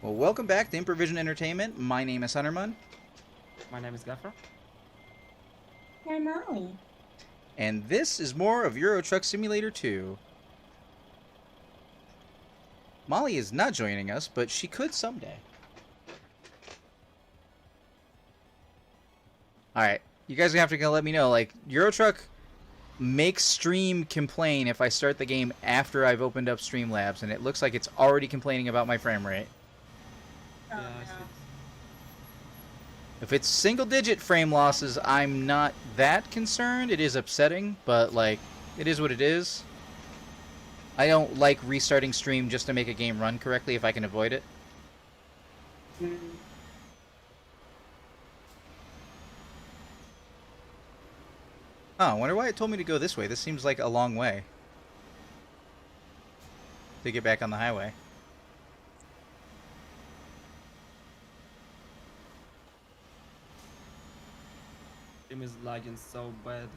Well, welcome back to Improvision Entertainment. My name is Hunterman, My name is Gaffer. I'm Molly. and this is more of Euro Truck Simulator 2. Molly is not joining us, but she could someday. Alright, you guys are gonna have to let me know, like, Euro Truck makes Stream complain if I start the game after I've opened up Streamlabs, and it looks like it's already complaining about my frame rate. Oh, Yeah, I see. no. If it's single-digit frame losses, I'm not that concerned. It is upsetting, but, like, it is what it is. I don't like restarting stream just to make a game run correctly if I can avoid it. Mm. Oh, I wonder why it told me to go this way. This seems like a long way to get back on the highway. Stream is lagging so bad.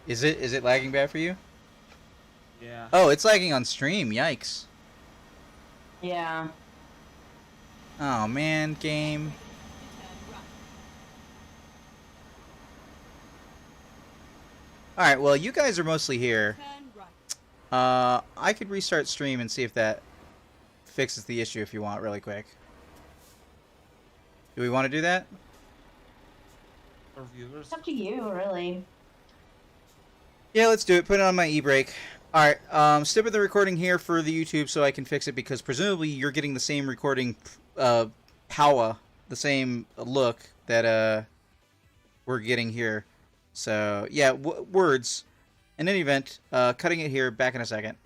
Is it lagging bad for you? Yeah. Oh, it's lagging on stream. Yikes. Yeah. Oh man, game. Alright, well, you guys are mostly here. I could restart stream and see if that fixes the issue if you want really quick. Do we want to do that? For viewers. It's up to you, really. Yeah, let's do it. Put it on my e-brake. Alright, stop the recording here for the YouTube so I can fix it, because presumably you're getting the same recording power, the same look that we're getting here. So, yeah, words. In any event, cutting it here, back in a second.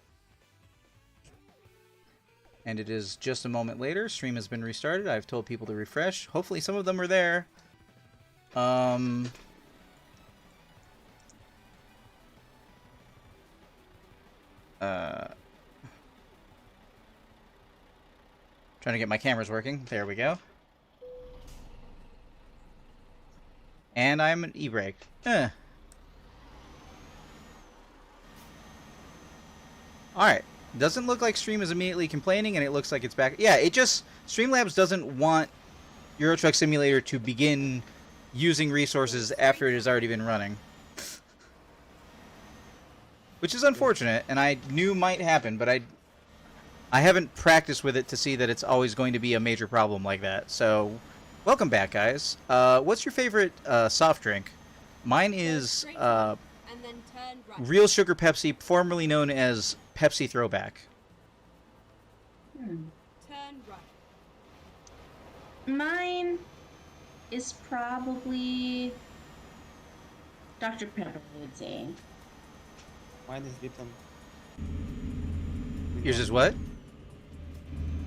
And it is just a moment later. Stream has been restarted. I've told people to refresh. Hopefully some of them are there. Trying to get my cameras working. There we go. And I'm an e-brake. Alright. Doesn't look like Stream is immediately complaining, and it looks like it's back. Yeah, it just... Streamlabs doesn't want Euro Truck Simulator to begin using resources after it has already been running. Which is unfortunate, and I knew might happen, but I haven't practiced with it to see that it's always going to be a major problem like that. So, welcome back, guys. What's your favorite soft drink? Mine is Real Sugar Pepsi, formerly known as Pepsi Throwback. Hmm. Turn right. Mine is probably Dr. Pepper, I would say. Mine is Lipton. Yours is what?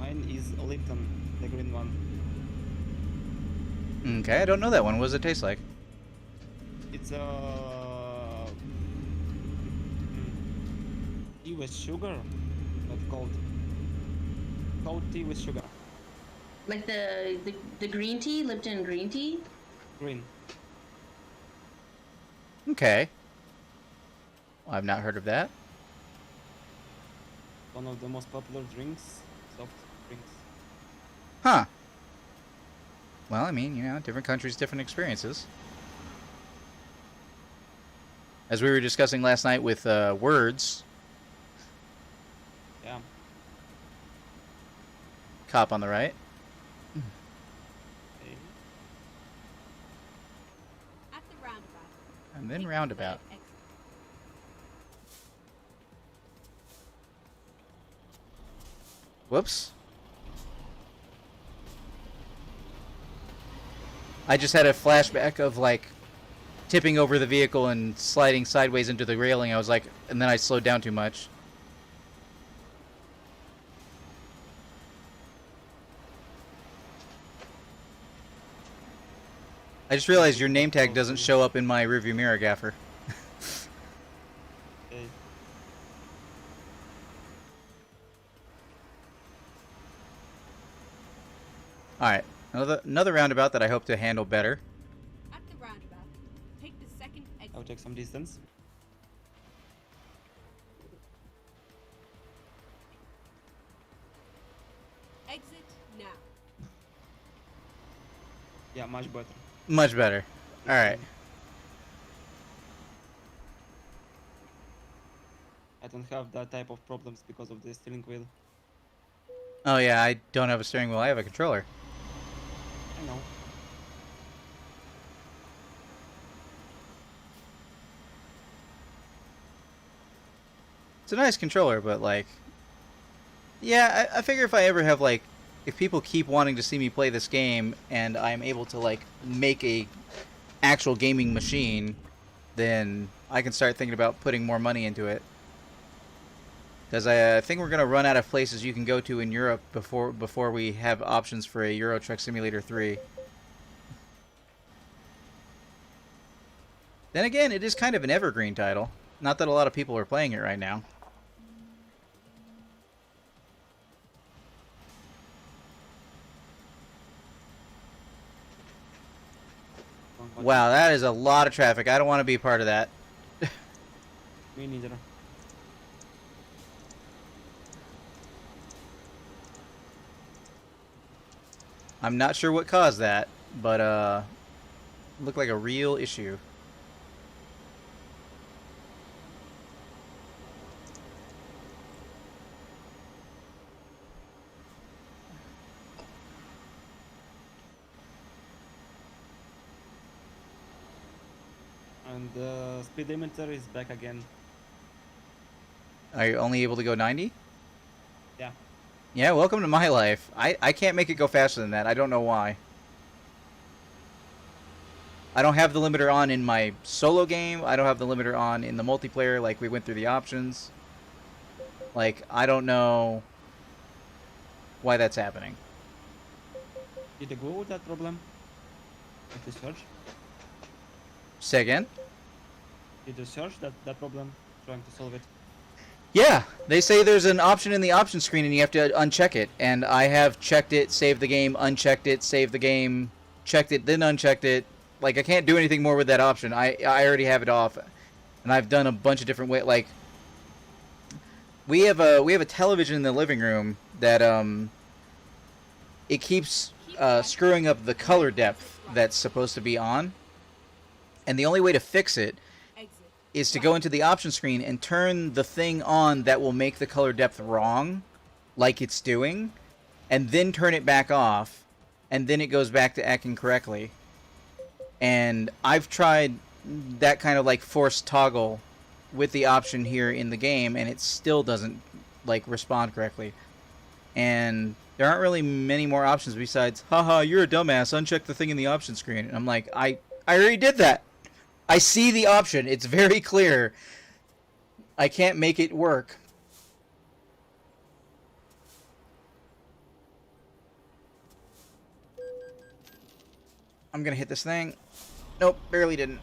Mine is Lipton, the green one. Okay, I don't know that one. What does it taste like? It's tea with sugar, not cold. Cold tea with sugar. Like the green tea, Lipton green tea? Green. Okay. Well, I've not heard of that. One of the most popular drinks, soft drinks. Huh. Well, I mean, you know, different countries, different experiences. As we were discussing last night with words, Yeah. cop on the right. Okay. At the roundabout. And then Take the roundabout. third exit. Whoops. I just had a flashback of, like, tipping over the vehicle and sliding sideways into the railing. I was like, and then I slowed down too much. I just realized your name tag doesn't show up in my rearview mirror, Gaffer. Okay. Alright, another roundabout that I hope to handle better. At the roundabout. Take the second exit. I'll take some distance. Exit now. Yeah, much better. Much better. All right. I don't have that type of problems because of the steering wheel. Oh yeah, I don't have a steering wheel. I have a controller. I know. It's a nice controller, but like, yeah, I figure if I ever have like, if people keep wanting to see me play this game and I'm able to like make a actual gaming machine, then I can start thinking about putting more money into it. Because I think we're gonna run out of places you can go to in Europe before we have options for a Euro Truck Simulator 3. Then again, it is kind of an evergreen title. Not that a lot of people are playing it right now. Wow, that is a lot of traffic. I don't want to be a part of that. Me neither. I'm not sure what caused that, but looked like a real issue. And the speedometer is back again. Are you only able to go 90? Yeah. Yeah, welcome to my life. I can't make it go faster than that. I don't know why. I don't have the limiter on in my solo game. I don't have the limiter on in the multiplayer, like we went through the options. Like, I don't know why that's happening. Did you go with that problem? Did you search? Say again? Did you search that problem? Trying to solve it? Yeah, they say there's an option in the option screen and you have to uncheck it. And I have checked it, saved the game, unchecked it, saved the game, checked it, then unchecked it. Like, I can't do anything more with that option. I already have it off. And I've done a bunch of different ways. Like, we have a television in the living room that it keeps screwing up the color depth that's supposed to be on. And the only way to fix it Exit. is to go into the option screen and turn the thing on that will make the color depth wrong, like it's doing, and then turn it back off, and then it goes back to acting correctly. And I've tried that kind of like forced toggle with the option here in the game, and it still doesn't like respond correctly. And there aren't really many more options besides, haha, you're a dumbass, uncheck the thing in the option screen. And I'm like, I already did that. I see the option. It's very clear. I can't make it work. I'm gonna hit this thing. Nope, barely didn't.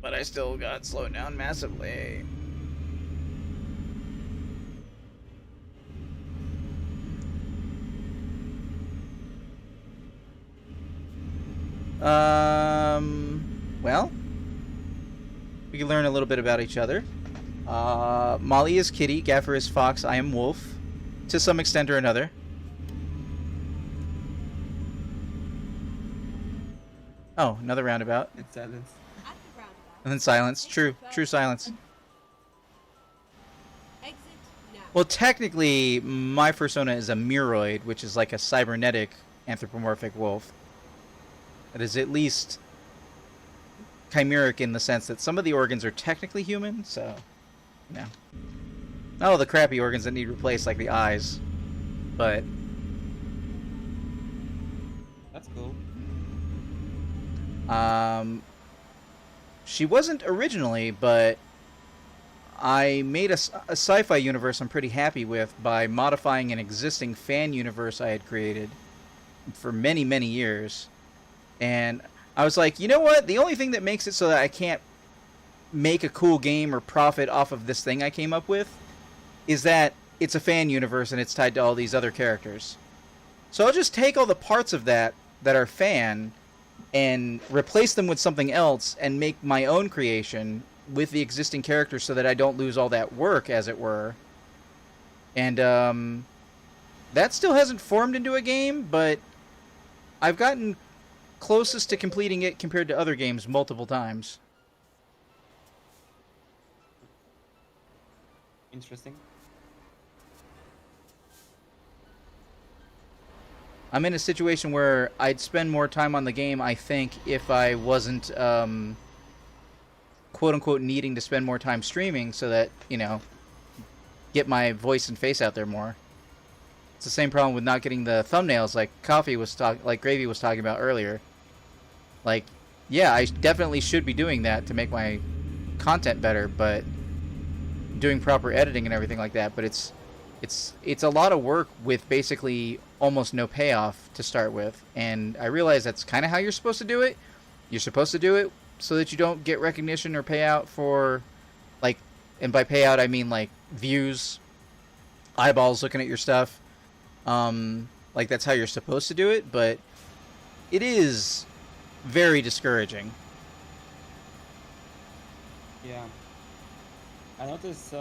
But I still got slowed down massively. Well, we can learn a little bit about each other. Molly is Kitty, Gaffer is Fox, I am Wolf, to some extent or another. Oh, another roundabout. It's silence. At the roundabout. And then silence. True silence. Exit now. Well, technically, my persona is a Muroid, which is like a cybernetic anthropomorphic wolf. It is at least chimeric in the sense that some of the organs are technically human, so, you know. Not all the crappy organs that need replaced, like the eyes, but... That's cool. She wasn't originally, but I made a sci-fi universe I'm pretty happy with by modifying an existing fan universe I had created for many, many years. And I was like, you know what? The only thing that makes it so that I can't make a cool game or profit off of this thing I came up with is that it's a fan universe and it's tied to all these other characters. So I'll just take all the parts of that are fan and replace them with something else and make my own creation with the existing characters so that I don't lose all that work, as it were. And that still hasn't formed into a game, but I've gotten closest to completing it compared to other games multiple times. Interesting. I'm in a situation where I'd spend more time on the game, I think, if I wasn't, quote-unquote, needing to spend more time streaming so that, you know, get my voice and face out there more. It's the same problem with not getting the thumbnails like Gravy was talking about earlier. Like, yeah, I definitely should be doing that to make my content better, but doing proper editing and everything like that, but it's a lot of work with basically almost no payoff to start with, and I realize that's kind of how you're supposed to do it. You're supposed to do it so that you don't get recognition or payout for, like, and by payout I mean like views, eyeballs looking at your stuff. Like that's how you're supposed to do it, but it is very discouraging. Yeah. I notice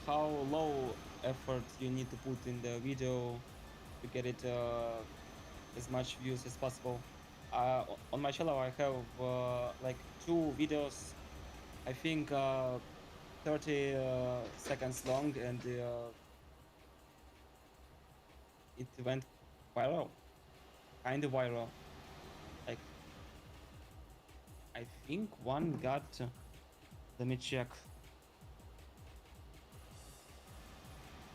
how low effort you need to put in the video to get it as much views as possible. On my channel I have like 2 videos, I think 30 seconds long, and it went viral, kind of viral. Like, I think one got, let me check,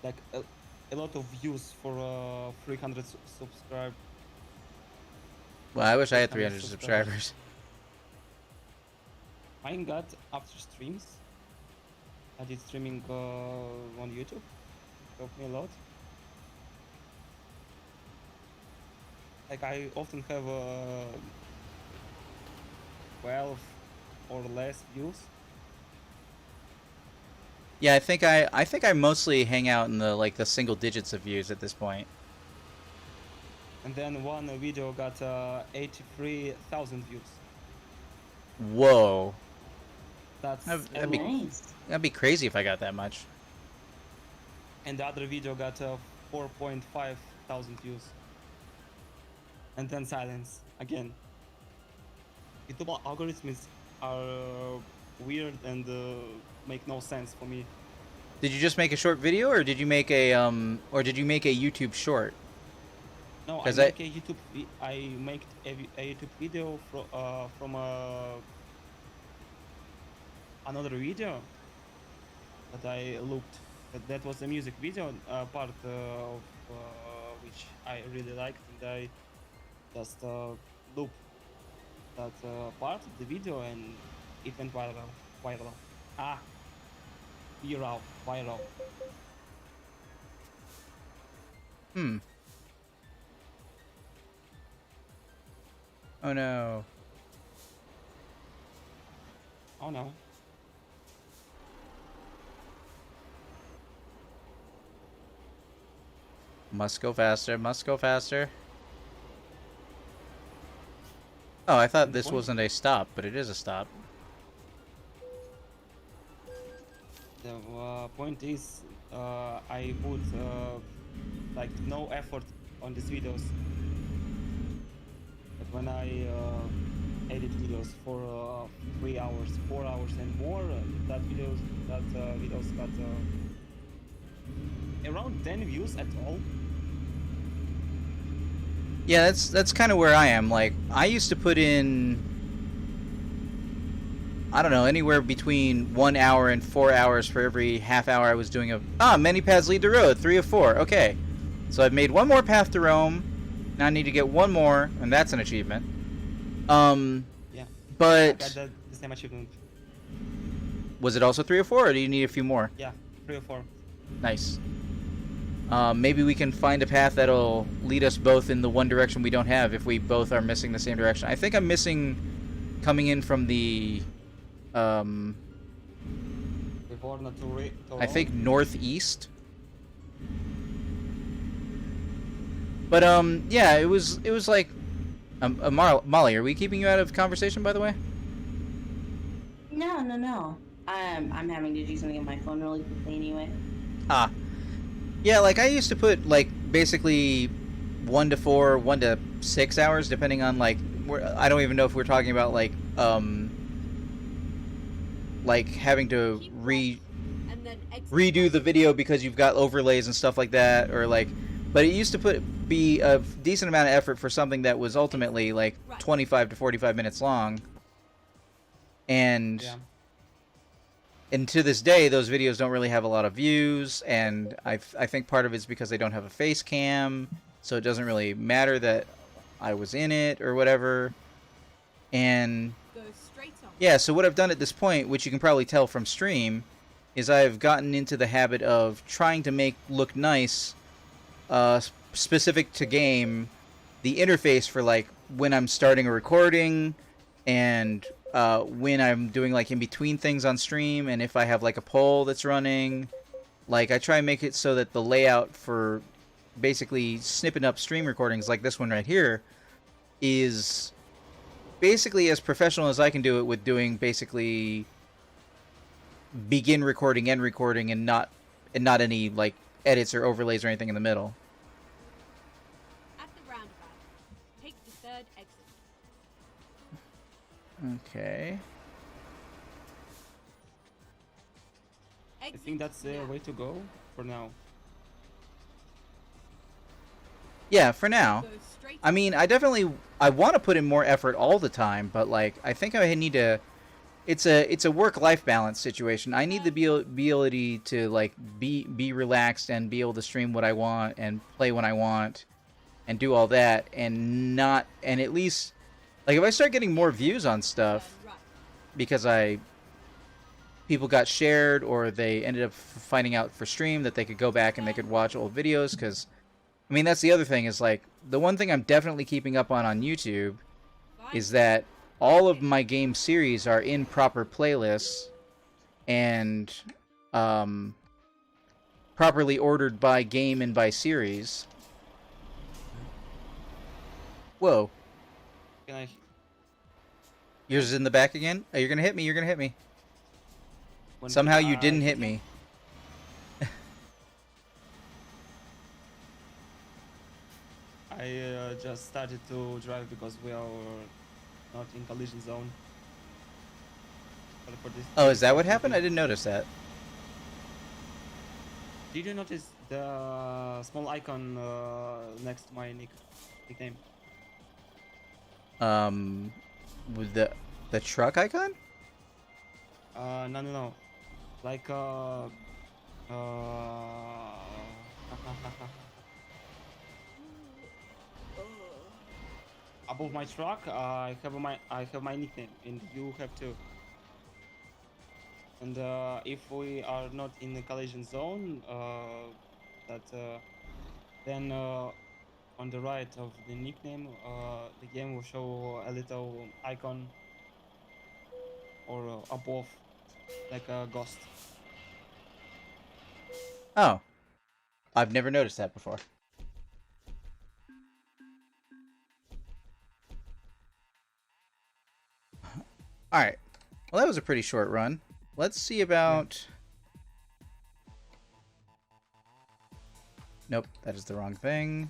like a lot of views for 300 subscribe. Well, I wish I had 300 300 subscribers. Mine got after streams. I did streaming on YouTube. Helped me a lot. Like, I often have 12 or less views. Yeah, I think I mostly hang out in the single digits of views at this point. And then one video got 83,000 views. Whoa. That's That'd a be- lot. Nice. That'd be crazy if I got that much. And the other video got 4.5 thousand views. And then silence again. YouTube algorithms are weird and make no sense for me. Did you just make a short video, or did you make a YouTube short? No, I 'Cause make a YouTube. I make a YouTube video from another video that I looked. That was a music video part of which I really liked, and I just looped that part of the video, and it went viral. Viral. Ah, viral. Viral. Hmm. Oh no. Oh no. Must go faster, must go faster. Oh, I thought this wasn't a stop, but it is a stop. The point is, I put like no effort on these videos. But when I edit videos for 3 hours, 4 hours, and more, that videos got around 10 views at all. Yeah, that's kind of where I am. Like, I used to put in, I don't know, anywhere between 1 hour and 4 hours for every half hour I was doing many paths lead to road, 3 of 4. Okay, so I've made one more path to Rome. Now I need to get one more, and that's an achievement. Yeah. I But got the same achievement. was it also 3 or 4, or do you need a few more? Yeah, 3 or 4. Nice. Maybe we can find a path that'll lead us both in the one direction we don't have if we both are missing the same direction. I think I'm missing coming in from the, Before not to I think northeast. But, yeah, it was like, Molly, are we keeping you out of conversation, by the way? No. I'm having to do something on my phone really quickly anyway. Ah. Yeah, like, I used to put, like, basically 1 to 4, 1 to 6 hours, depending on like. I don't even know if we're talking about like having to Keep right and then exit redo right. the video because you've got overlays and stuff like that, or like. But it used to be a decent amount of effort for something that was ultimately like 25 to 45 minutes long. And Yeah. and to this day, those videos don't really have a lot of views, and I think part of it's because they don't have a face cam, so it doesn't really matter that I was in it or whatever. And Go straight on. yeah, so what I've done at this point, which you can probably tell from stream, is I've gotten into the habit of trying to make look nice, specific to game, the interface for like when I'm starting a recording, and when I'm doing like in between things on stream, and if I have like a poll that's running, like I try and make it so that the layout for basically snipping up stream recordings like this one right here is basically as professional as I can do it with doing basically begin recording, end recording, and not any like edits or overlays or anything in the middle. At the roundabout, take the third exit. Okay. I Exit think that's the now. way to go for now. Yeah, for now. Go straight I mean, I want to put in more effort all the time, but like I think I need to. It's a work-life balance situation. I need the ability to like be relaxed and be able to stream what I want and play when I want, and do all that, and at least like if I start getting more views on stuff turn right. because people got shared or they ended up finding out for stream that they could go back and they could watch old videos, because I mean that's the other thing is like the one thing I'm definitely keeping up on YouTube is that all of my game series are in proper playlists and properly ordered by game and by series. Whoa. Can I? Yours is in the back again? Oh, you're gonna hit me, you're gonna hit me. when Somehow you I- didn't hit me. I just started to drive because we are not in collision zone. For this Oh, is that what happened? I didn't notice that. Did you notice the small icon next to my nickname? With the truck icon? No. Like above my truck, I have my nickname, and you have too. And if we are not in the collision zone, then on the right of the nickname, the game will show a little icon or above, like a ghost. Oh. I've never noticed that before. Alright. Well, that was a pretty short run. Let's see about... Nope, that is the wrong thing.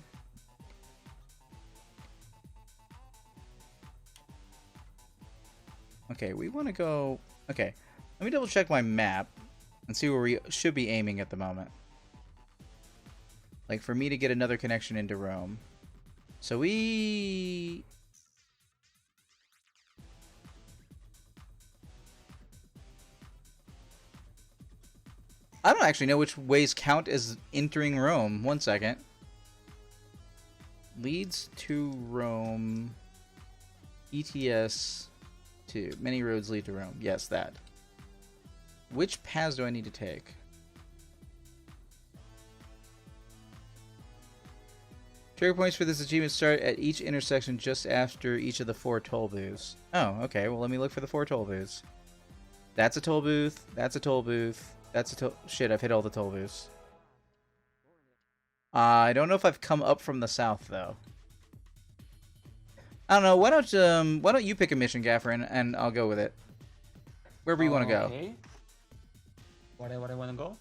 Okay, we want to go... Okay, let me double check my map and see where we should be aiming at the moment. Like, for me to get another connection into Rome. So we... I don't actually know which ways count as entering Rome. One second. Leads to Rome. ETS 2. Many roads lead to Rome. Yes, that. Which paths do I need to take? Trigger points for this achievement start at each intersection just after each of the 4 toll booths. Oh, okay. Well, let me look for the 4 toll booths. That's a toll booth. That's a toll booth. That's a toll... Shit, I've hit all the toll booths. I don't know if I've come up from the south, though. I don't know. Why don't you pick a mission, Gaffer, and I'll go with it. Wherever you want to go. Okay. Whatever I want to go.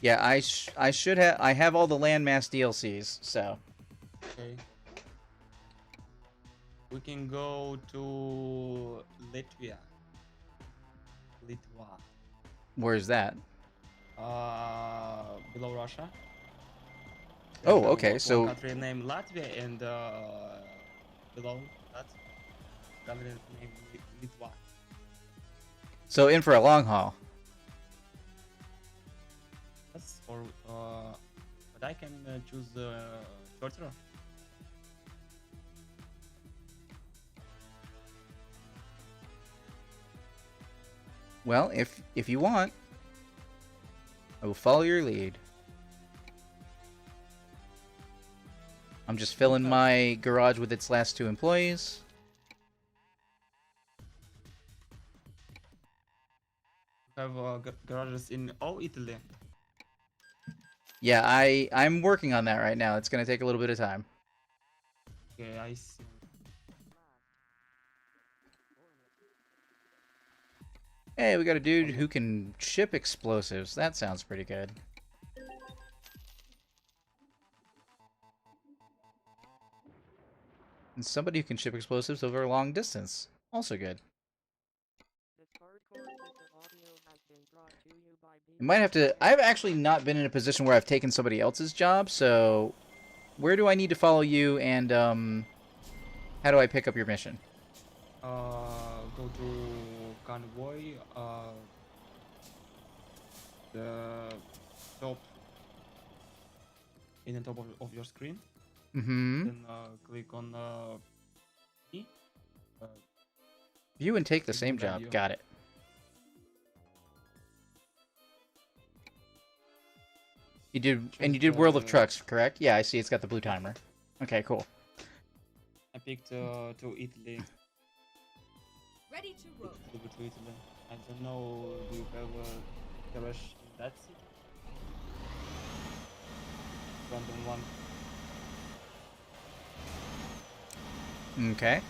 Yeah, I should have... I have all the landmass DLCs, so... Okay. We can go to Latvia. Litva. Where's that? Below Russia. Oh, There's okay, one so- country named Latvia and below that country named Litva. So in for a long haul. Yes, or but I can choose shorter. Well, if you want, I will follow your lead. I'm just filling my garage with its last 2 employees. Have garages in all Italy. Yeah, I'm working on that right now. It's gonna take a little bit of time. Okay, I see. Hey, we got a dude who can ship explosives. That sounds pretty good. And somebody who can ship explosives over a long distance. Also good. I might have to... I've actually not been in a position where I've taken somebody else's job, so... Where do I need to follow you, and, how do I pick up your mission? Go to convoy. The top in the top of your screen. Mm-hmm. Then click on E. View and take the Click same on that job. view. Got it. You did, and you did World of Trucks, correct? Yeah, I see. It's got the blue timer. Okay, cool. I picked to Italy. Ready to roll. To Italy. I don't know. Do you have a garage in that city? Random one. Okay.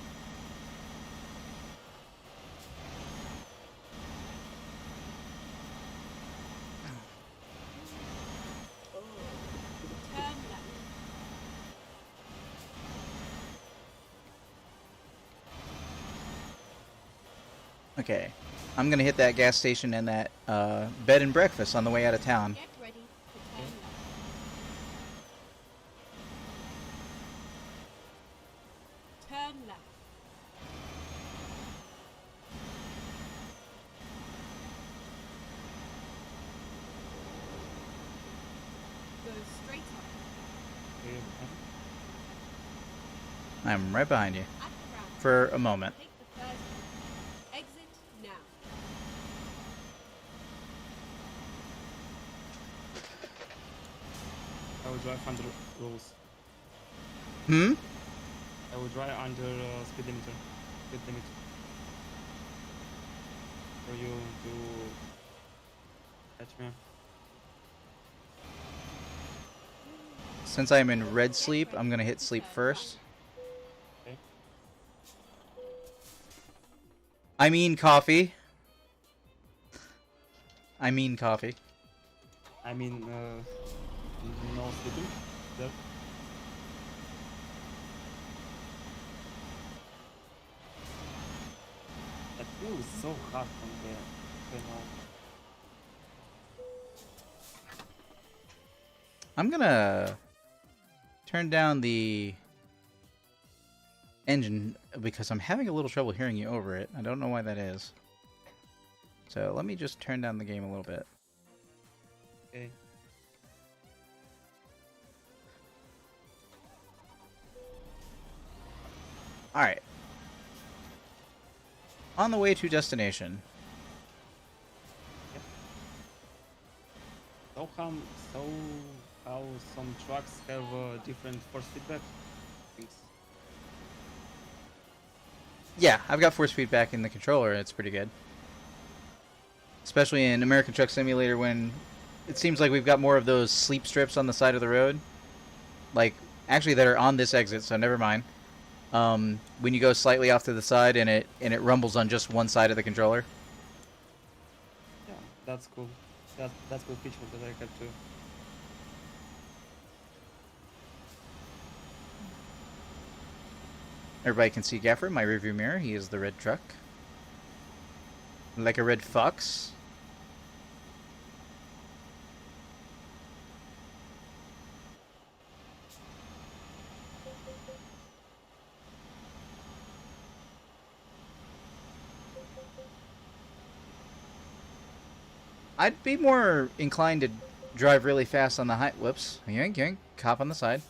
Turn left. Okay. I'm gonna hit that gas station and that bed and breakfast on the way out of town. Get ready to turn left. Turn left. Go straight up. Okay, I'm right behind you. At the round. For a moment. Take the first one. Exit now. I will drive under rules. Hmm? I will drive under speed limiter. Speed limit. For you to catch me. Since I'm in red sleep, I'm gonna hit sleep first. Okay. I mean coffee. I mean coffee. I mean, no sleeping. There. That feels so hot from there. You know. I'm gonna turn down the engine because I'm having a little trouble hearing you over it. I don't know why that is. So let me just turn down the game a little bit. Okay. Alright. On the way to destination. So how some trucks have different force feedback things. Yeah, I've got force feedback in the controller. It's pretty good. Especially in American Truck Simulator when it seems like we've got more of those sleep strips on the side of the road. Like, actually that are on this exit, so never mind. When you go slightly off to the side and it rumbles on just one side of the controller. Yeah, that's cool. That's cool feature that I have too. Everybody can see Gaffer in my rearview mirror. He is the red truck. Like a red fox. I'd be more inclined to drive really fast on the high. Whoops. Yoink, yoink. Cop on the side.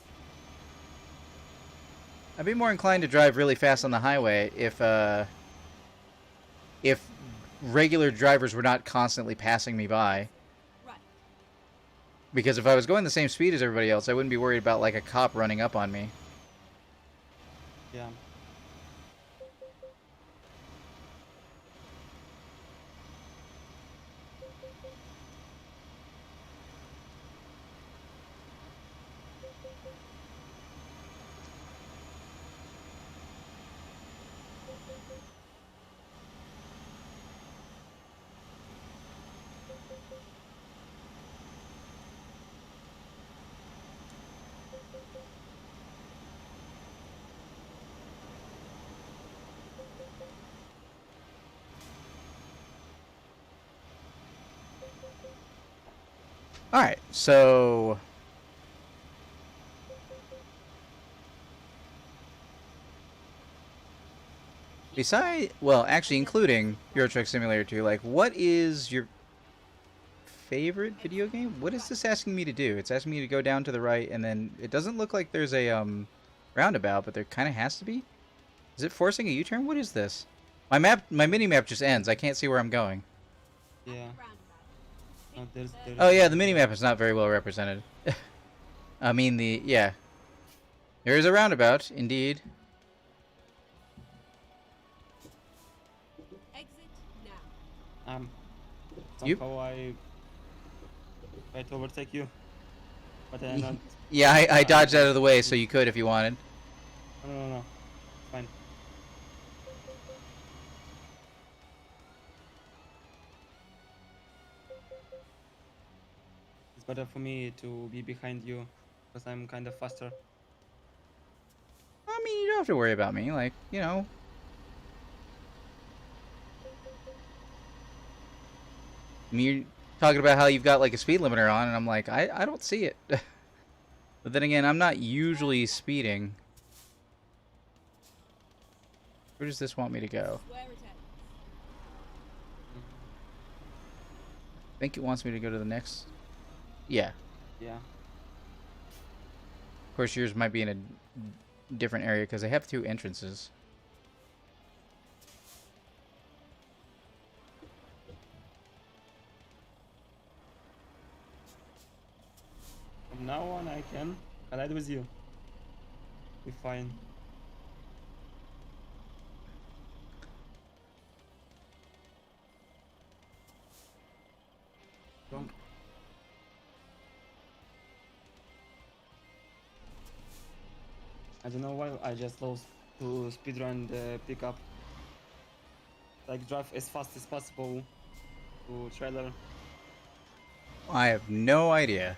I'd be more inclined to drive really fast on the highway if regular drivers were not constantly passing me by. Right. Because if I was going the same speed as everybody else, I wouldn't be worried about like a cop running up on me. Yeah. Alright, so... Besides, well, actually including Euro Truck Simulator 2, like, what is your favorite video game? What is this asking me to do? It's asking me to go down to the right, and then it doesn't look like there's a, roundabout, but there kind of has to be? Is it forcing a U-turn? What is this? My mini-map just ends. I can't see where I'm going. Yeah. Roundabout. No, Take the there's Oh yeah, the mini-map is not very well represented. I mean, yeah. There is a roundabout, indeed. exit now. You- Somehow I tried to overtake you, but then not. Yeah, I dodged out of the way so you could if you wanted. No. Fine. It's better for me to be behind you because I'm kind of faster. I mean, you don't have to worry about me. Like, you know. I mean, you're talking about how you've got like a speed limiter on, and I'm like, I don't see it. But then again, I'm not usually speeding. Where does this want me to go? Where it ends. I think it wants me to go to the next. Yeah. Yeah. Of course, yours might be in a different area because they have two entrances. From now on, I can collide with you. Be fine. Don't. I don't know why I just lost to speedrun the pickup. Like drive as fast as possible to trailer. I have no idea.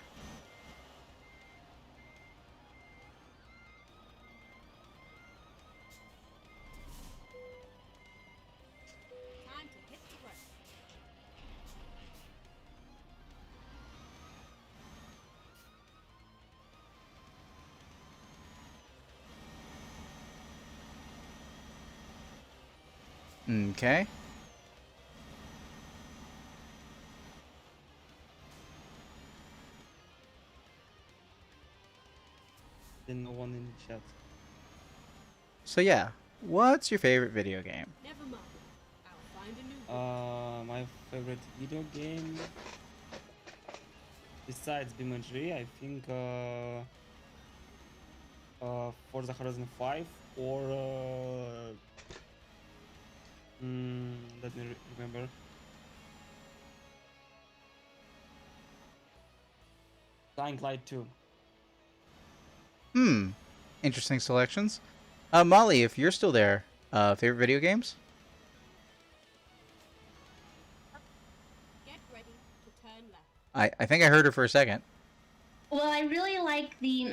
Time to hit the road. Okay. Then no one in the chat. So yeah, what's your favorite video game? Never mind. I'll find a new one. My favorite video game besides BeamNG, I think Forza Horizon 5 or let me remember. Dying Light 2. Interesting selections. Molly, if you're still there, favorite video games? Get ready to turn left. I think I heard her for a second. Well, I really like the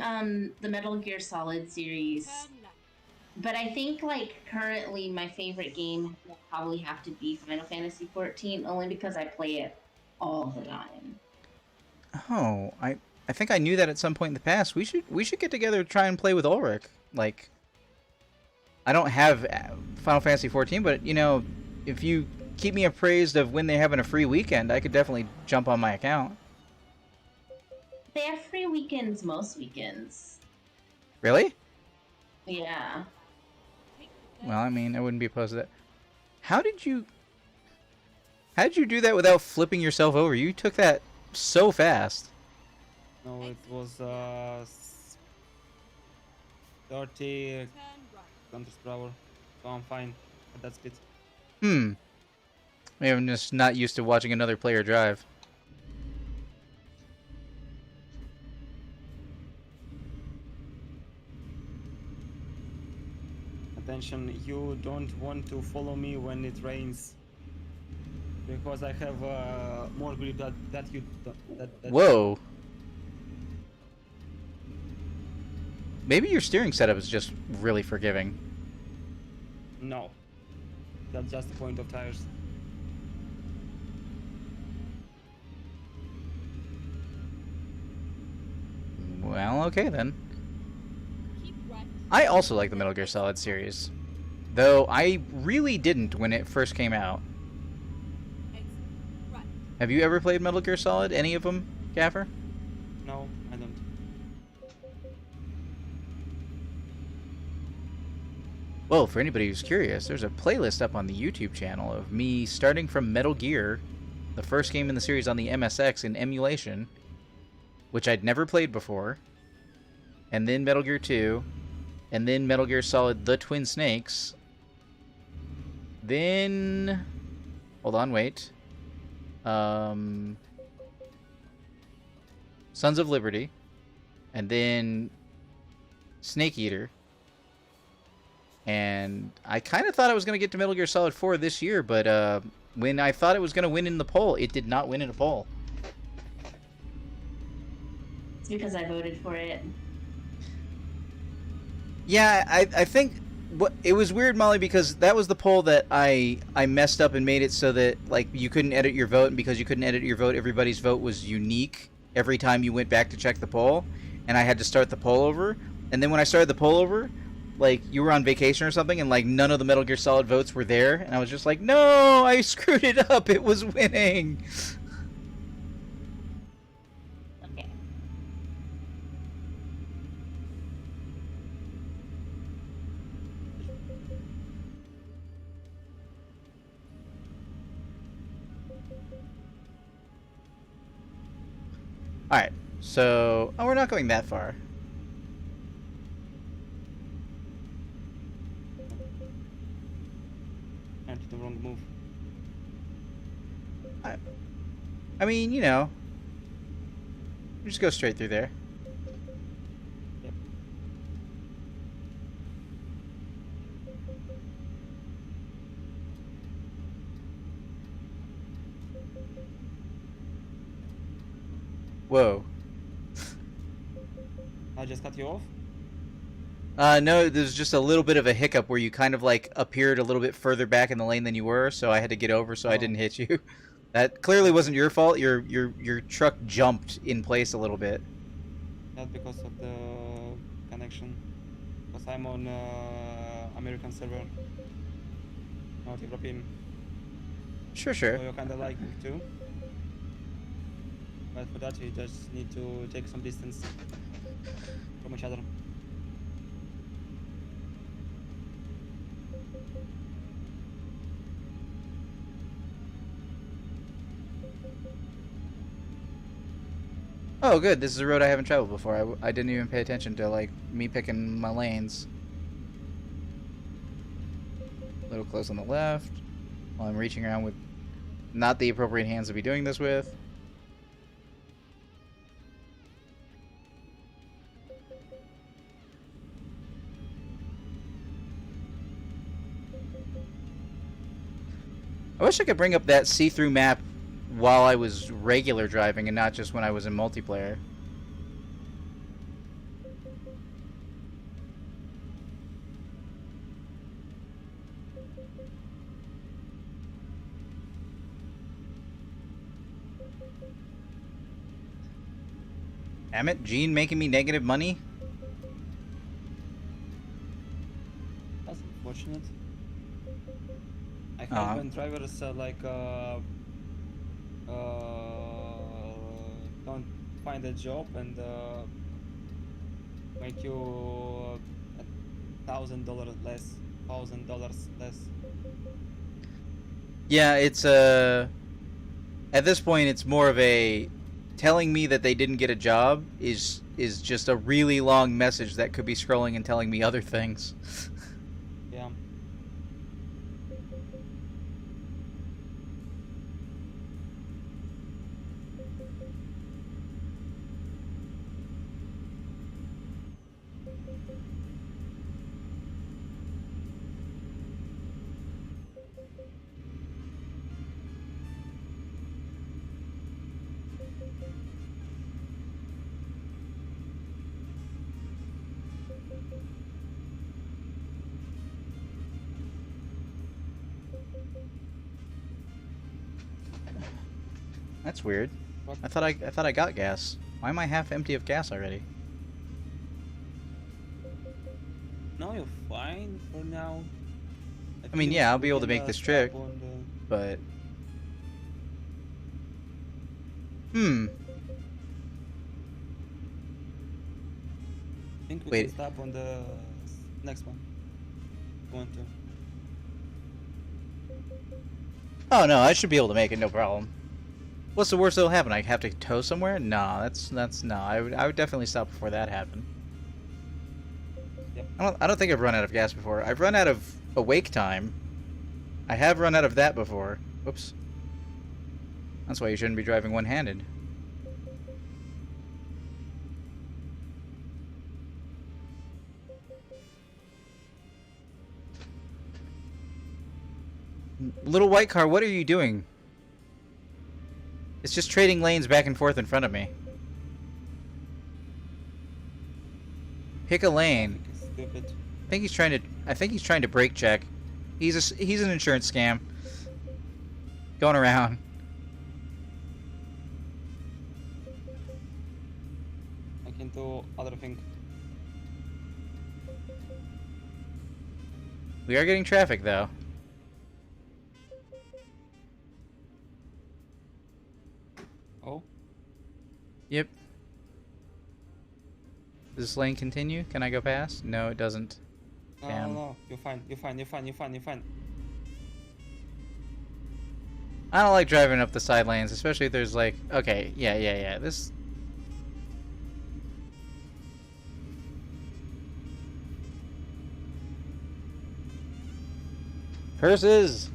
Metal Gear Solid series. Turn left. But I think like currently my favorite game will probably have to be Final Fantasy 14, only because I play it all the time. Oh, I think I knew that at some point in the past. We should get together to try and play with Ulrich. Like, I don't have Final Fantasy 14, but you know, if you keep me appraised of when they're having a free weekend, I could definitely jump on my account. They have free weekends most weekends. Really? Yeah. Take the third. Well, I mean, I wouldn't be opposed to that. How did you do that without flipping yourself over? You took that so fast. No, it was 30 Turn right. kilometers per hour, so I'm fine at that speed. Hmm. Maybe I'm just not used to watching another player drive. Attention, you don't want to follow me when it rains. Because I have more grip that you don't. That Whoa. Maybe your steering setup is just really forgiving. No. That's just the point of tires. Well, okay then. Keep right. I also like the Metal Gear Solid series. Though I really didn't when it first came out. Exit. Right. Have you ever played Metal Gear Solid? Any of them, Gaffer? No, I don't. Well, for anybody who's curious, there's a playlist up on the YouTube channel of me starting from Metal Gear, the first game in the series on the MSX in emulation, which I'd never played before, and then Metal Gear 2, and then Metal Gear Solid The Twin Snakes, then... Hold on, wait. Sons of Liberty, and then Snake Eater. And I kind of thought I was going to get to Metal Gear Solid 4 this year, but when I thought it was going to win in the poll, it did not win in a poll. It's because I voted for it. Yeah, I think it was weird, Molly, because that was the poll that I messed up and made it so that like you couldn't edit your vote, and because you couldn't edit your vote, everybody's vote was unique every time you went back to check the poll, and I had to start the poll over. And then when I started the poll over, like you were on vacation or something, and like none of the Metal Gear Solid votes were there, and I was just like, no, I screwed it up. It was winning. Okay. All right, so we're not going that far. I did the wrong move. I mean, you know, just go straight through there. Yep. Whoa. I just cut you off. No, there's just a little bit of a hiccup where you kind of like appeared a little bit further back in the lane than you were, so I had to get over so I Oh. didn't hit you. That clearly wasn't your fault. Your truck jumped in place a little bit. That's because of the connection. Because I'm on American server, not European. Sure, So sure. you're kind of like me too. But for that, you just need to take some distance from each other. Oh, good. This is a road I haven't traveled before. I didn't even pay attention to like me picking my lanes. A little close on the left. While I'm reaching around with not the appropriate hands to be doing this with. I wish I could bring up that see-through map while I was regular driving and not just when I was in multiplayer. Damn it, Gene making me negative money? That's unfortunate. I hate Aw. when drivers don't find a job and make you $1,000 less, $1,000 less. Yeah, it's at this point it's more of a telling me that they didn't get a job is just a really long message that could be scrolling and telling me other things. Yeah. That's weird. What? I thought I got gas. Why am I half empty of gas already? No, you're fine for now. I mean, yeah, I'll be able to make this trip, stop on the- but hmm. I think we Wait. can stop on the next one. If you want to. Oh no, I should be able to make it, no problem. What's the worst that'll happen? I have to tow somewhere? No, that's no. I would definitely stop before that happened. Yep. I don't think I've run out of gas before. I've run out of awake time. I have run out of that before. Whoops. That's why you shouldn't be driving one-handed. Little white car, what are you doing? It's just trading lanes back and forth in front of me. Pick a lane. It's stupid. I think he's trying to brake check. He's an insurance scam. Going around. I can do other thing. We are getting traffic though. Oh, Yep. Does this lane continue? Can I go past? No, it doesn't. no, Damn. no, you're fine. You're fine. You're fine. You're fine. You're fine. I don't like driving up the side lanes, especially if there's like, okay, yeah. This. Curses!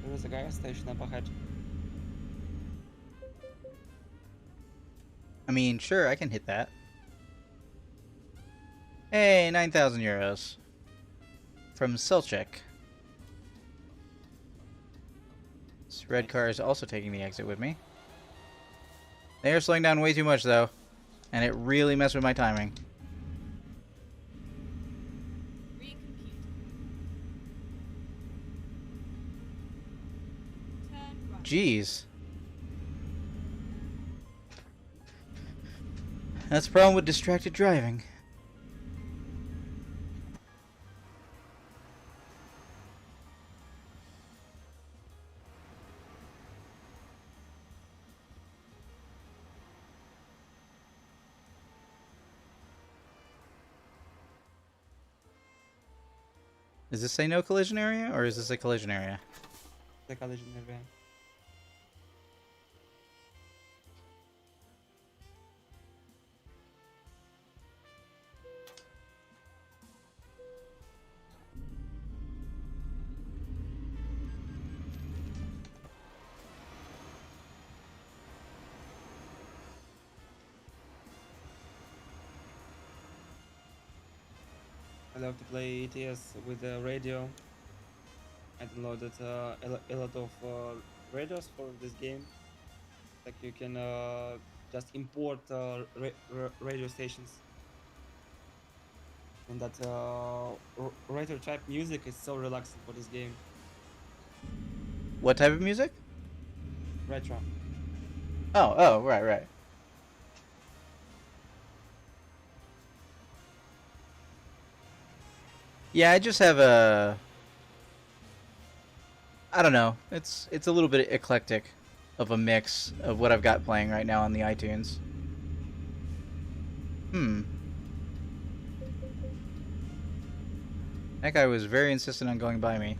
There is a gas station up ahead. I mean, sure, I can hit that. Hey, 9,000 euros. From Selchek. This red car is also taking the exit with me. They are slowing down way too much, though. And it really messed with my timing. Recompute. Turn right. Jeez. That's the problem with distracted driving. Does this say no collision area, or is this a collision area? The collision area. I love to play ETS with the radio. I downloaded a lot of radios for this game. Like you can just import radio stations And that retro type music is so relaxing for this game. What type of music? Retro. Oh, right, right. Yeah, I just have a. I don't know. It's a little bit eclectic, of a mix of what I've got playing right now on the iTunes. Hmm. That guy was very insistent on going by me.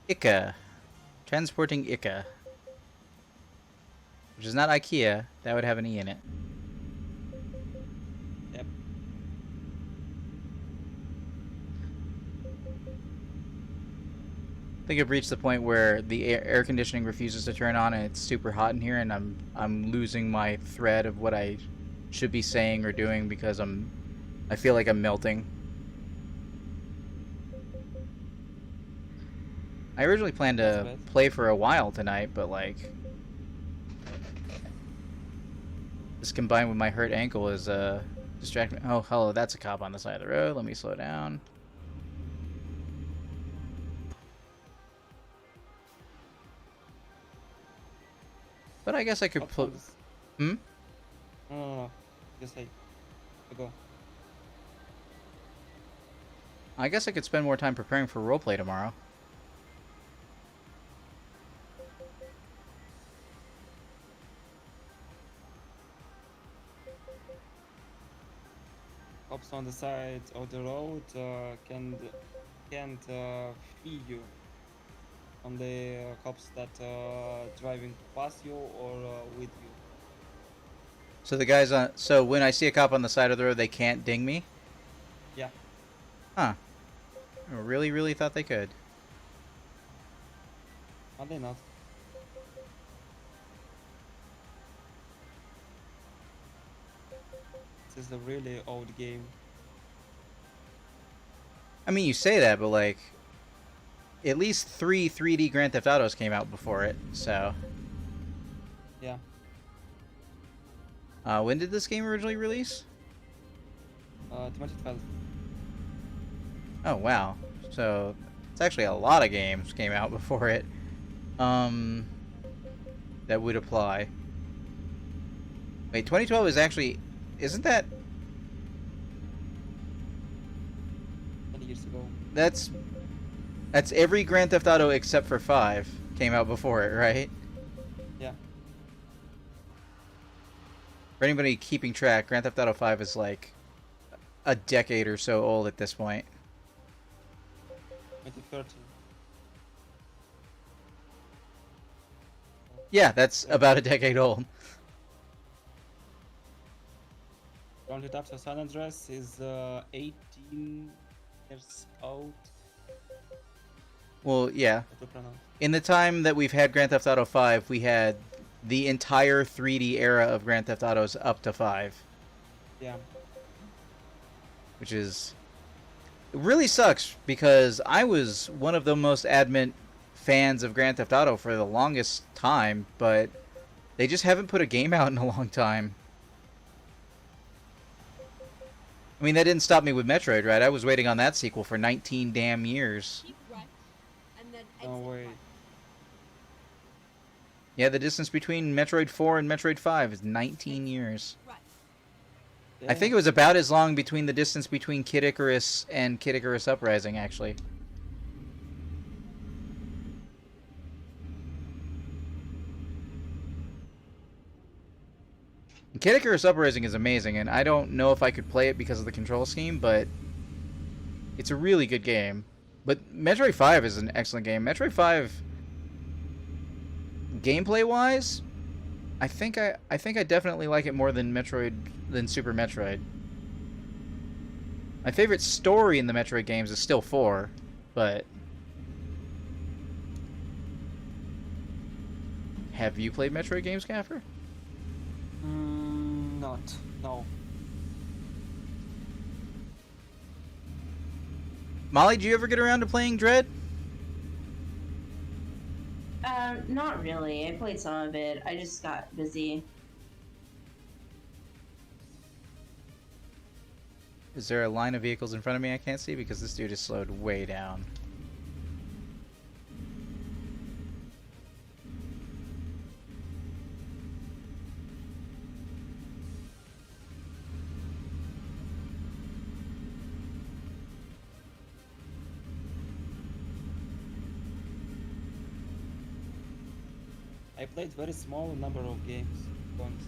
IKEA. Transporting IKEA. Which is not IKEA. That would have an E in it. Yep. I think I've reached the point where the air conditioning refuses to turn on and it's super hot in here, and I'm losing my thread of what I should be saying or doing because I feel like I'm melting. I originally planned That's to bad. play for a while tonight, but like this combined with my hurt ankle is distracting. Oh, hello, that's a cop on the side of the road. Let me slow down. But I guess I could Cops put. on this- Hmm? No. Just say. Go. I guess I could spend more time preparing for roleplay tomorrow. Cops on the side of the road can't feed you on the cops that driving past you or with you. So the guys on. So when I see a cop on the side of the road, they can't ding me? Yeah. Huh. I really, really thought they could. Are they not? This is a really old game. I mean, you say that, but like, at least 3 3D Grand Theft Autos came out before it. So, Yeah. when did this game originally release? 2012. Oh wow. So it's actually a lot of games came out before it. That would apply. Wait, 2012 is actually, isn't that? 20 years ago. That's every Grand Theft Auto except for 5 came out before it, right? Yeah. For anybody keeping track, Grand Theft Auto 5 is like a decade or so old at this point. 2013. Yeah, that's about a decade old. Grand Theft Auto San Andreas is 18 years old. Well, yeah. How to pronounce? In the time that we've had Grand Theft Auto 5, we had the entire 3D era of Grand Theft Autos up to 5, Yeah. which is... It really sucks because I was one of the most adamant fans of Grand Theft Auto for the longest time, but they just haven't put a game out in a long time. I mean, that didn't stop me with Metroid, right? I was waiting on that sequel for 19 damn years. Keep right, and then No exit way. right. Yeah, the distance between Metroid 4 and Metroid 5 is 19 years. Right. I think it was about as long between the distance between Kid Icarus and Kid Icarus Uprising, actually. Kid Icarus Uprising is amazing, and I don't know if I could play it because of the control scheme, but it's a really good game. But Metroid 5 is an excellent game. Metroid 5, gameplay-wise, I think I definitely like it more than Super Metroid. My favorite story in the Metroid games is still 4, but have you played Metroid games, Gaffer? Not. No. Molly, did you ever get around to playing Dread? Not really. I played some of it. I just got busy. Is there a line of vehicles in front of me I can't see because this dude is slowed way down? I played very small number of games. Honest.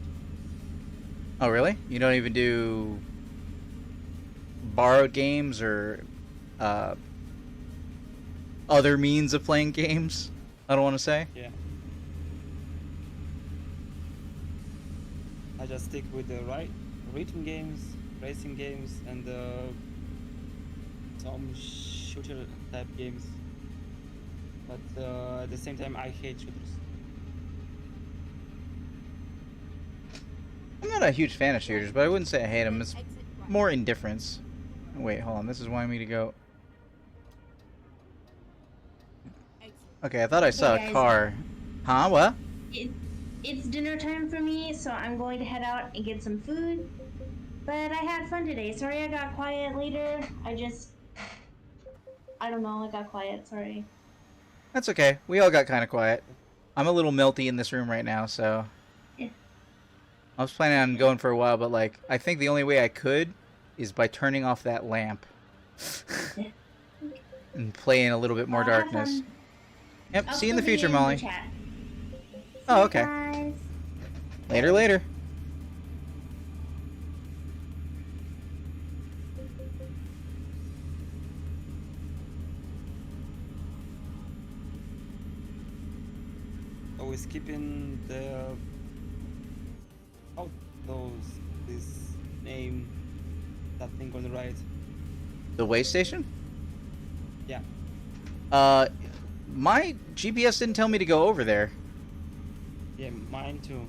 Oh, really? You don't even do borrowed games or other means of playing games? I don't want to say. Yeah. I just stick with the written games, racing games, and some shooter type games. But at the same time, I hate shooters. I'm not a huge fan of shooters, but I wouldn't say I hate them. It's Exit right. more indifference. Wait, hold on. This is wanting me to go. Exit. Okay, I thought I saw Hey, a guys. car. Huh? What? It's dinner time for me, so I'm going to head out and get some food. But I had fun today. Sorry I got quiet later. I don't know, I got quiet, sorry. That's okay. We all got kind of quiet. I'm a little melty in this room right now, so. Yeah. I was planning on going for a while, but like, I think the only way I could is by turning off that lamp. And playing a little bit more Well, have darkness. fun. Yep, I'll see you in the still be future, Molly. chat. Oh, See you okay. guys. Later, later. Are we skipping the this name, that thing on the right? The way station? Yeah. My GPS didn't tell me to go over there. Yeah, mine too.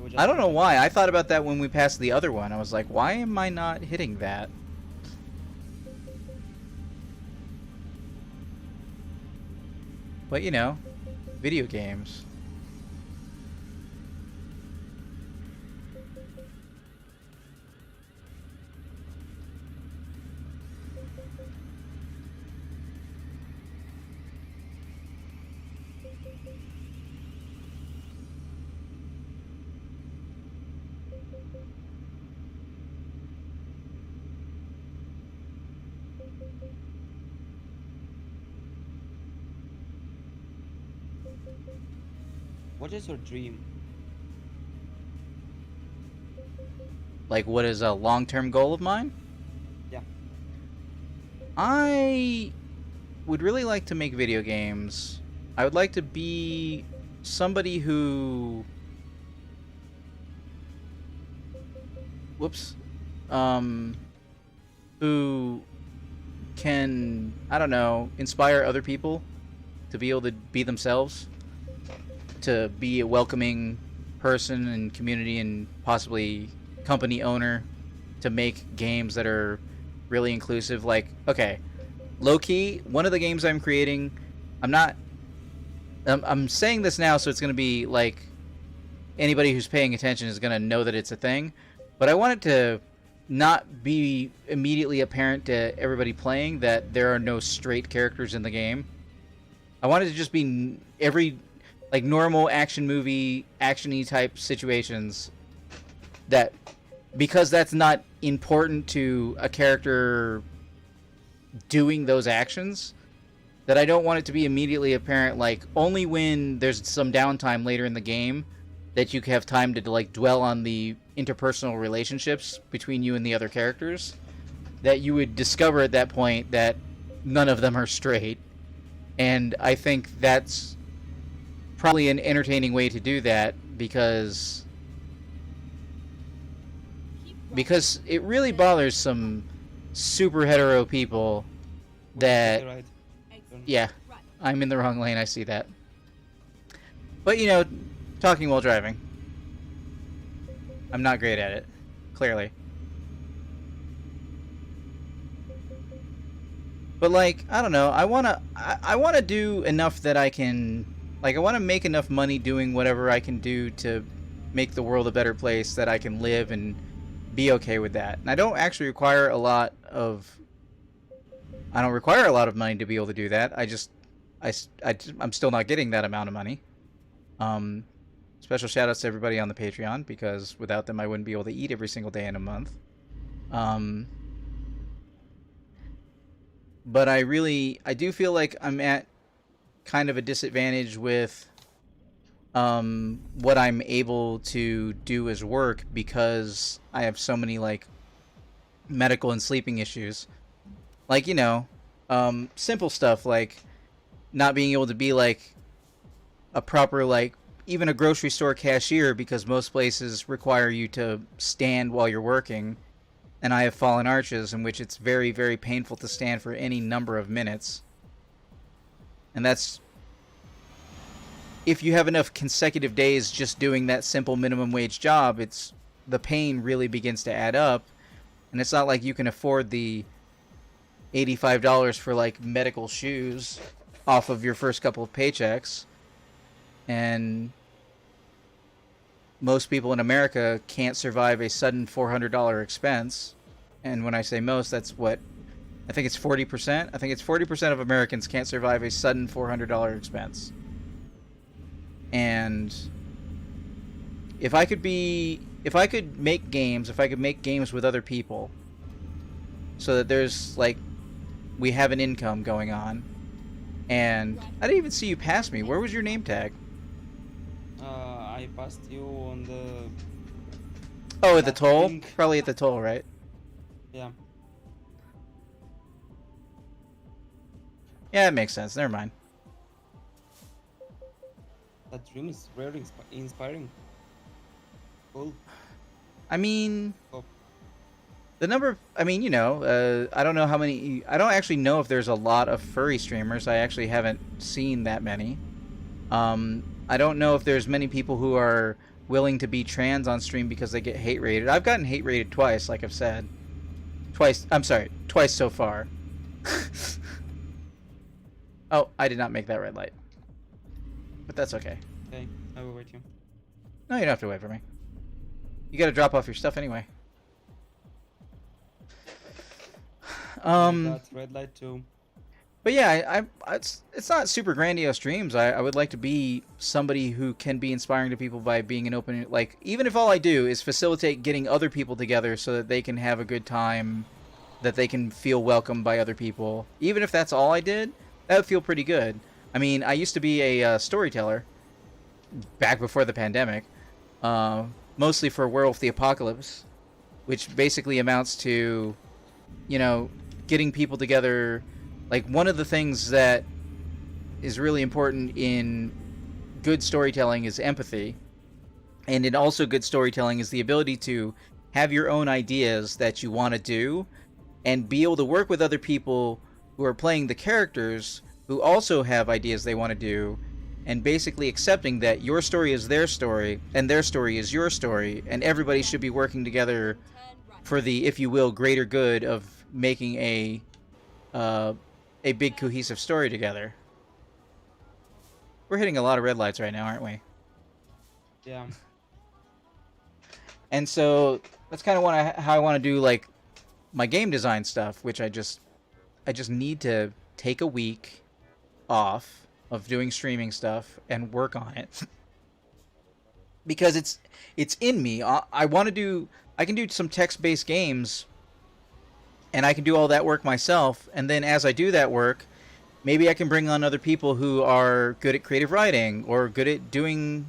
We I don't know just- why. I thought about that when we passed the other one. I was like, why am I not hitting that? But you know, video games. What is your dream? Like, what is a long-term goal of mine? Yeah. I would really like to make video games. I would like to be somebody who... Whoops. Who can, I don't know, inspire other people to be able to be themselves, to be a welcoming person and community and possibly company owner, to make games that are really inclusive. Like, okay, low-key, one of the games I'm creating, I'm saying this now so it's going to be like anybody who's paying attention is going to know that it's a thing, but I want it to not be immediately apparent to everybody playing that there are no straight characters in the game. I want it to just be every, like, normal action movie, action-y type situations, that, because that's not important to a character doing those actions, that I don't want it to be immediately apparent, like, only when there's some downtime later in the game that you have time to, like, dwell on the interpersonal relationships between you and the other characters, that you would discover at that point that none of them are straight. And I think that's probably an entertaining way to do that, because Keep right. because it really bothers some super hetero people that, Right. Exit yeah, right. I'm in the wrong lane, I see that. But, you know, talking while driving. I'm not great at it, clearly. But like, I don't know. I wanna do enough that I can, like, I wanna make enough money doing whatever I can do to make the world a better place that I can live and be okay with that. And I don't actually require a lot of. I don't require a lot of money to be able to do that. I'm still not getting that amount of money. Special shout outs to everybody on the Patreon, because without them I wouldn't be able to eat every single day in a month. But I do feel like I'm at kind of a disadvantage with what I'm able to do as work, because I have so many like medical and sleeping issues. Like, simple stuff like not being able to be like a proper, like, even a grocery store cashier, because most places require you to stand while you're working, and I have fallen arches in which it's very, very painful to stand for any number of minutes. And that's if you have enough consecutive days just doing that simple minimum wage job, the pain really begins to add up, and it's not like you can afford the $85 for like medical shoes off of your first couple of paychecks. And most people in America can't survive a sudden $400 expense. And when I say most, that's what I think it's 40%. I think it's 40% of Americans can't survive a sudden $400 expense. And if I could make games with other people, so that there's like, we have an income going on. And I didn't even see you pass me. Where was your name tag? I passed you on the. Oh, at the that toll? thing. Probably at the toll, right? Yeah. Yeah, it makes sense. Never mind. That dream is very inspiring. Cool. I mean, Oh. I don't know how many. I don't actually know if there's a lot of furry streamers. I actually haven't seen that many. I don't know if there's many people who are willing to be trans on stream because they get hate rated. I've gotten hate rated twice, like I've said. Twice so far. Oh, I did not make that red light. But that's okay. Okay, I will wait you. No, you don't have to wait for me. You gotta drop off your stuff anyway. I got red light too. But yeah, it's not super grandiose dreams. I would like to be somebody who can be inspiring to people by being an open, like, even if all I do is facilitate getting other people together so that they can have a good time, that they can feel welcomed by other people. Even if that's all I did, that would feel pretty good. I mean, I used to be a storyteller back before the pandemic, mostly for Werewolf the Apocalypse, which basically amounts to, getting people together. Like, one of the things that is really important in good storytelling is empathy. And in also good storytelling is the ability to have your own ideas that you want to do and be able to work with other people who are playing the characters who also have ideas they want to do, and basically accepting that your story is their story and their story is your story, and everybody should be working together Turn right. for the, if you will, greater good of making a big cohesive story together. We're hitting a lot of red lights right now, aren't we? Yeah. And so that's kind of how I want to do, like, my game design stuff, which I just need to take a week off of doing streaming stuff and work on it. Because it's in me. I can do some text-based games, and I can do all that work myself, and then as I do that work, maybe I can bring on other people who are good at creative writing or good at doing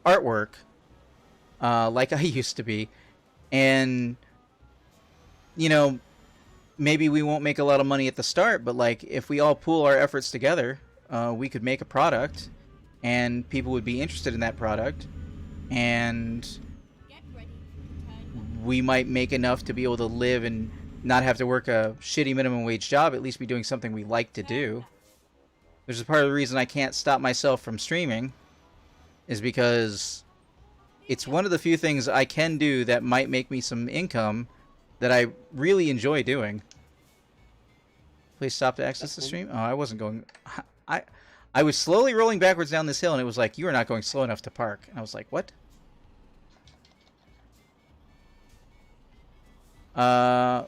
artwork, like I used to be. And, maybe we won't make a lot of money at the start, but, like, if we all pool our efforts together, we could make a product, and people would be interested in that product, and Get ready. Turn left. we might make enough to be able to live and not have to work a shitty minimum wage job, at least be doing something we like to do. Which is part of the reason I can't stop myself from streaming, is because it's one of the few things I can do that might make me some income that I really enjoy doing. Please stop to access the That's cool. stream. Oh, I wasn't going. I was slowly rolling backwards down this hill, and it was like, you are not going slow enough to park. And I was like, what? I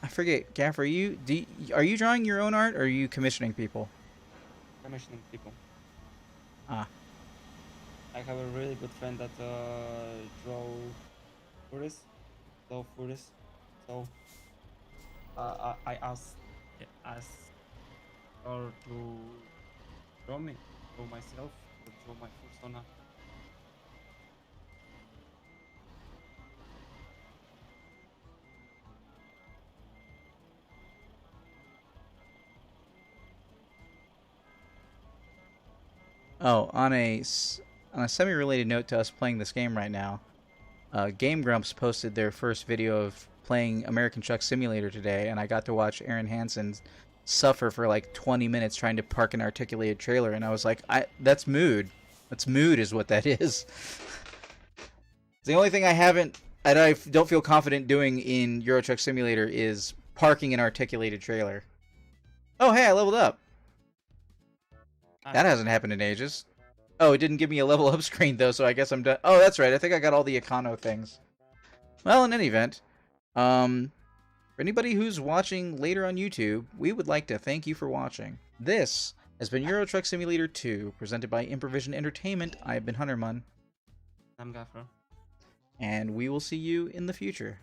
forget. Gaff, are you drawing your own art, or are you commissioning people? Commissioning people. Ah. I have a really good friend that draw Furis, love Furis. So I asked her to draw me, draw myself, or draw my persona. Oh, on a semi-related note to us playing this game right now, Game Grumps posted their first video of playing American Truck Simulator today, and I got to watch Aaron Hansen suffer for like 20 minutes trying to park an articulated trailer, and I was like, that's mood. That's mood is what that is. The only thing I don't feel confident doing in Euro Truck Simulator is parking an articulated trailer. Oh, hey, I leveled up. That hasn't happened in ages. Oh, it didn't give me a level up screen, though, so I guess I'm done. Oh, that's right. I think I got all the Econo things. Well, in any event, for anybody who's watching later on YouTube, we would like to thank you for watching. This has been Euro Truck Simulator 2, presented by Improvision Entertainment. I've been Huntermun, I'm Gaffer. and we will see you in the future.